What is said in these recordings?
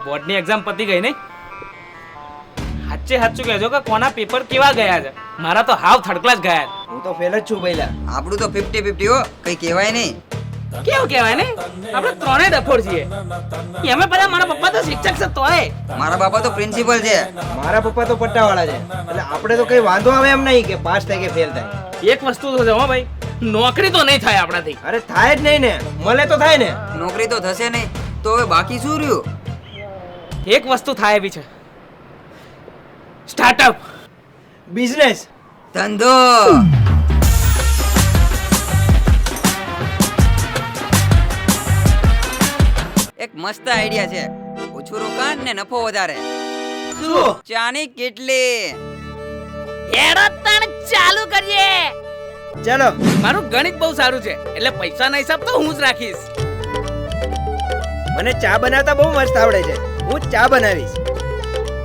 બોર્ડની એક્ઝામ પતી ગઈ નહીં? સાચું કહેજો કે કોના પેપર કેવા ગયા છે? મારા તો હાવ થર્ડ ક્લાસ ગયા છે. હું તો ફેલ જ છું પહેલા. આપણું તો 50-50 હો, કઈ કહેવાય નહીં. કેવું કહેવાય ને? આપણે ત્રણેય ડફોડ છીએ. એમે પહેલા મારા પપ્પા તો શિક્ષક છે તોય. મારા બાપા તો પ્રિન્સિપલ છે. મારા પપ્પા તો પટ્ટાવાળા છે. એટલે આપણે તો કઈ વાંધો આવે એમ નહીં કે પાસ થાય કે ફેલ થાય. એક વસ્તુ તો છે હો ભાઈ, નોકરી તો નહીં થાય આપણાથી. અરે થાય જ નહીં ને, મળે તો થાય ને. નોકરી તો થશે નહીં તો હવે બાકી શું રહ્યું? એક વસ્તુ થાય એવી છે, સ્ટાર્ટઅપ. બિઝનેસ. ધંધો. એક મસ્ત આઈડિયા છે, ઓછું રોકાણ ને નફો વધારે. શું? ચાની કેટલી? હેડો તણ ચાલુ કરીએ. ચાલો. મારું ગણિત બહુ સારું છે એટલે પૈસાના હિસાબ તો હું જ રાખીશ. મને ચા બનાવતા બહુ મસ્ત આવડે છે, હું જ ચા બનાવીશ.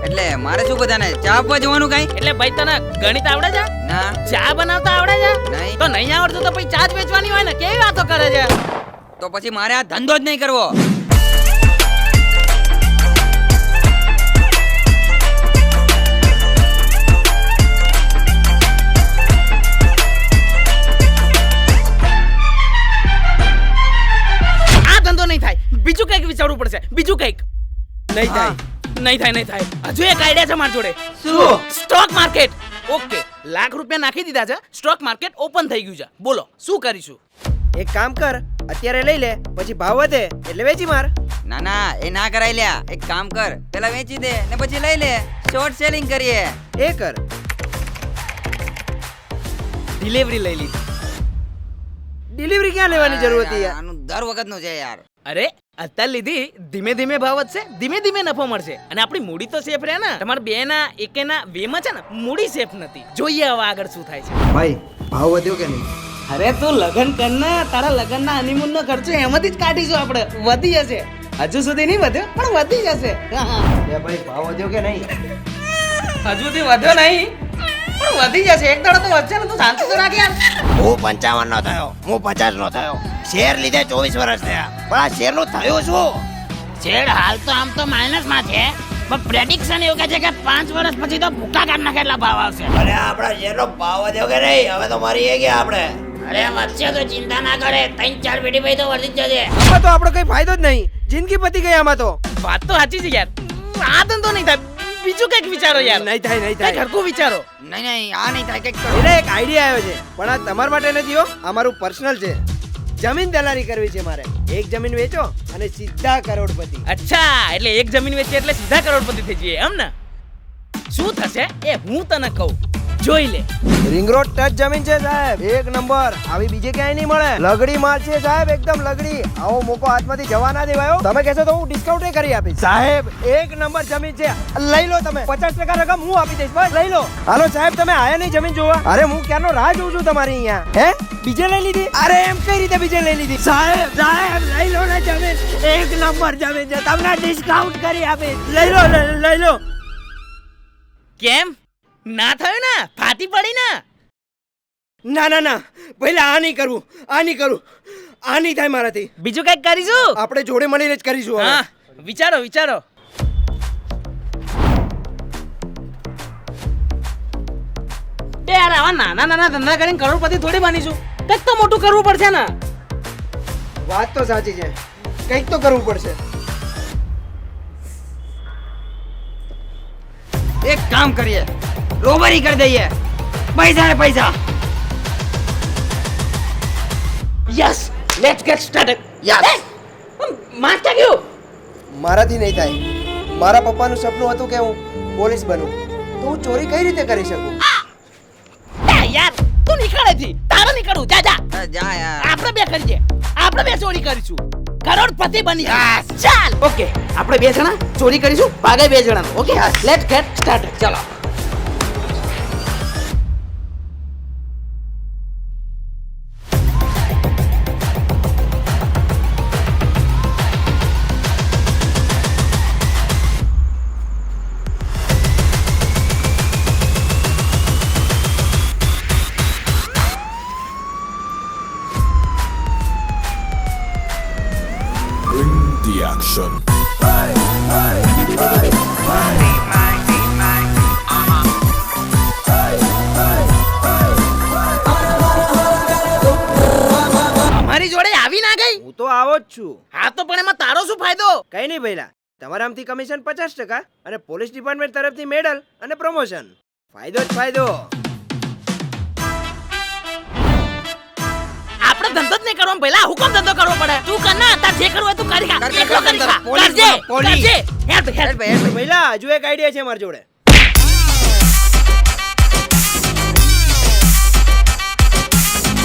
એટલે મારે શું બધાને ચા આપવા જવાનું કઈ? એટલે ભાઈ તને ગણિત આવડે છે? ના. ચા બનાવતા આવડે છે? નહીં. તો નહીં આવડતું તો પછી ચા જ વેચવાની હોય ને, કેવી વાતો કરે છે? તો પછી મારે આ ધંધો જ નહીં કરવો. આ ધંધો નહીં થાય, બીજું કંઈક વિચારવું પડશે. બીજું કંઈક. નહીં થાય. નહીં થાય. હજુ એક આઈડિયા છે મારી જોડે. શું? Stock market. ઓકે, લાખ રૂપિયા નાખી દીધા છે, સ્ટોક માર્કેટ ઓપન થઈ ગયું છે. બોલો શું કરીશું? એક કામ કર, અત્યારે લઈ લે, પછી ભાવ વધે એટલે વેચી માર. ના એ ના કરાય લ્યા. એક કામ કર, પેલા વેચી દે ને પછી લઈ લે, શોર્ટ સેલિંગ કરીએ. એ કર. ડિલિવરી લઈ લીધી. ડિલિવરી ક્યાં લેવાની જરૂર હતી યાર? આનું દર વખતનું છે યાર. અરે અત્યારે લીધી, ધીમે ધીમે ભાવ વધશે, ધીમે ધીમે નફો મળશે અને આપણી મૂડી તો સેફ રહે ને. તમારે બે ના એકેના વેમાં છે ને મૂડી સેફ નથી. જોઈએ હવે આગળ શું થાય છે. ભાઈ ભાવ વધ્યો કે નહીં? અરે તું લગન કર ને, તારા લગનના હનીમૂન નો ખર્ચો એમાંથી જ કાઢીશું આપણે. વધી જશે, હજુ સુધી નહીં વધ્યો પણ વધી જશે. એ ભાઈ ભાવ વધ્યો કે નહીં? હજુ સુધી વધ્યો નહીં પણ વધી જશે. એક દાડો તો વધશે ને, તું શાંતિ તો રાખ યાર. હું 55 નો થયો, હું 50 નો થયો. શેર લીધે 24 વર્ષ થયા, પણ આ શેર નું થયું શું? શેર હાલ તો આમ તો માઇનસ માં છે, પણ પ્રેડિક્શન એવું કહે છે કે 5 વર્ષ પછી તો ભૂકા કાઢ નાખે એટલા ભાવ આવશે. અરે આપણા શેર નો ભાવ વધ્યો કે નહીં? હવે તો મરી ગયા આપણે. અરે વધશે તો ચિંતા ના કરે, 3-4 પેઢી પછી તો વધી જ જશે. આમાં તો આપણો કઈ ફાયદો જ નહીં, જિંદગી પતી ગઈ આમાં તો. વાત તો સાચી છે યાર. આ ધંધો નહીં થાય, બીજું કંઈક વિચારો યાર. નહીં થાય, નહીં કંઈક થાય. હરખું વિચારો. નહીં આ નહીં થાય, કંઈક કરો. એટલે એક આઈડિયા આવ્યો છે, પણ આ તમારા માટે નથી હો, આ મારું પર્સનલ છે. જમીન દલાલી કરવી છે મારે. એક જમીન વેચો અને સીધા કરોડપતિ. અચ્છા, એટલે એક જમીન વેચી એટલે સીધા કરોડપતિ થઈ જઈએ એમ ને? શું થશે એ હું તને કહું, જોઈ લે. રિંગ રોડ ટચ જમીન છે સાહેબ, એક નંબર. આવી બીજે ક્યાંય નહીં મળે. લગડી માલ છે સાહેબ, એકદમ લગડી. આવો મોકો હાથમાંથી જવા ના દેવાયો. તમે કહેશો તો હું ડિસ્કાઉન્ટ કરી આપીશ. સાહેબ એક નંબર જમીન છે, લઈ લો તમે. 50% રકમ હું આપી દઈશ, બસ લઈ લો. હાલો સાહેબ, તમે આયા નહીં જમીન જોવા? અરે હું ક્યારનો રાહ જોઉં છું તમારી અહીંયા. હે બીજે લઈ લીધી? અરે એમ કઈ રીતે બીજે લઈ લીધી? સાહેબ લઈ લો ને જમીન, એક નંબર જમીન છે, તમને ડિસ્કાઉન્ટ કરી આપીશ. લઈ લો. કેમ ના થયું ને? ફાટી પડી ને? ના પહેલા આ નહીં કરવું, આ નહીં થાય મારાથી. બીજું કંઈક કરીશું. આપણે જોડે મળીને જ કરીશું હવે. હા, વિચારો. એ યાર, આવા નાના ધંધા કરીને કરોડપતિ થોડી બનીશું. કંઈક તો મોટું કરવું પડશે ને. વાત તો સાચી છે, કંઈક તો કરવું પડશે. એક કામ કરીએ, રોબરી કરી દઈએ. પૈસા ને પૈસા. Yes, let's gate started. Yes. Master ગયો. મારાથી નહીં થાય. મારા પપ્પાનું સપનું હતું કે હું પોલીસ બનું, તો હું ચોરી કઈ રીતે કરી શકું? યાર તું નીકળેથી, તારે નીકળવું. જા જા યાર. આપણે બે કરીએ, આપણે બે ચોરી કરીશું, કરોડપતિ બની. ચાલ ઓકે, આપણે બે જણા ચોરી કરીશું, ભાગે બે જણા. Okay let's gate started. ચલો. Bring the action. Hey, hey. મારી જોડે આવી ના ગઈ? હું તો આવો જ છું. હા તો પણ એમાં તારો શું ફાયદો? કઈ નહીં ભઈલા, તમારા આમથી કમિશન 50% અને પોલીસ ડિપાર્ટમેન્ટ તરફથી મેડલ અને પ્રમોશન. ફાયદો જ ફાયદો. આપણે ધંધો જ નહીં કરવો પહેલા હુકમ ધંધો કરવો પડે. તું કર ના, તાર જે કરવું હોય તું કરી ખા. કર, કર, એકલો કર, કરી ખા. પોલીસ કરજે, બોલો, પોલીસ. કરજે. Help help. ભઈલા હજુ એક આઈડિયા છે મારી જોડે.